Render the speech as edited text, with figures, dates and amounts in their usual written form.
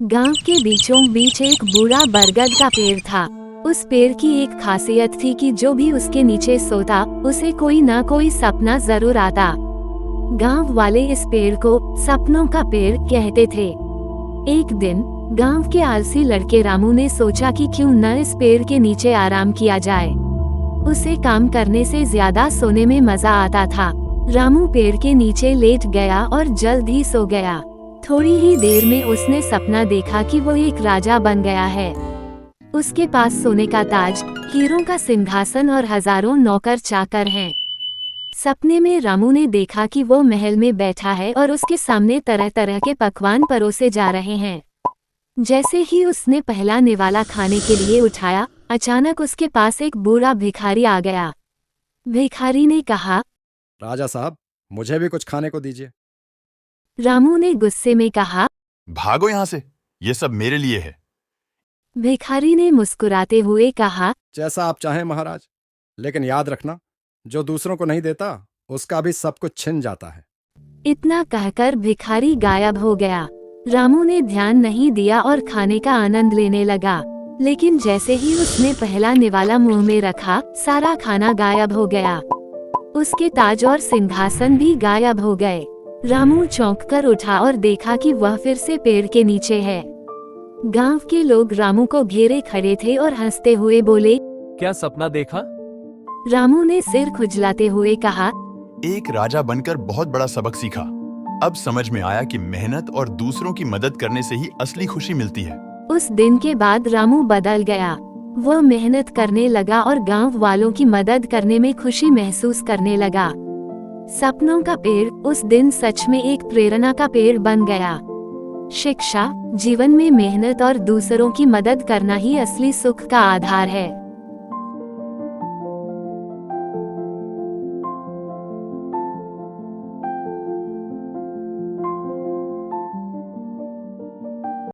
गांव के बीचों बीच एक बूढ़ा बरगद का पेड़ था। उस पेड़ की एक खासियत थी कि जो भी उसके नीचे सोता उसे कोई ना कोई सपना जरूर आता। गांव वाले इस पेड़ को सपनों का पेड़ कहते थे। एक दिन गांव के आलसी लड़के रामू ने सोचा कि क्यों न इस पेड़ के नीचे आराम किया जाए। उसे काम करने से ज्यादा सोने में मजा आता था। रामू पेड़ के नीचे लेट गया और जल्द ही सो गया। थोड़ी ही देर में उसने सपना देखा कि वो एक राजा बन गया है। उसके पास सोने का ताज, हीरों का सिंहासन और हजारों नौकर चाकर हैं। सपने में रामू ने देखा कि वो महल में बैठा है और उसके सामने तरह तरह के पकवान परोसे जा रहे हैं। जैसे ही उसने पहला निवाला खाने के लिए उठाया, अचानक उसके पास एक बूढ़ा भिखारी आ गया। भिखारी ने कहा, राजा साहब, मुझे भी कुछ खाने को दीजिए। रामू ने गुस्से में कहा, भागो यहाँ से, ये सब मेरे लिए है। भिखारी ने मुस्कुराते हुए कहा, जैसा आप चाहें महाराज, लेकिन याद रखना, जो दूसरों को नहीं देता उसका भी सब कुछ छिन जाता है। इतना कहकर भिखारी गायब हो गया। रामू ने ध्यान नहीं दिया और खाने का आनंद लेने लगा। लेकिन जैसे ही उसने पहला निवाला मुंह में रखा, सारा खाना गायब हो गया। उसके ताज और सिंहासन भी गायब हो गए। रामू चौंककर उठा और देखा कि वह फिर से पेड़ के नीचे है। गांव के लोग रामू को घेरे खड़े थे और हंसते हुए बोले, क्या सपना देखा? रामू ने सिर खुजलाते हुए कहा, एक राजा बनकर बहुत बड़ा सबक सीखा। अब समझ में आया कि मेहनत और दूसरों की मदद करने से ही असली खुशी मिलती है। उस दिन के बाद रामू बदल गया। वह मेहनत करने लगा और गांव वालों की मदद करने में खुशी महसूस करने लगा। सपनों का पेड़ उस दिन सच में एक प्रेरणा का पेड़ बन गया। शिक्षा, जीवन में मेहनत और दूसरों की मदद करना ही असली सुख का आधार है।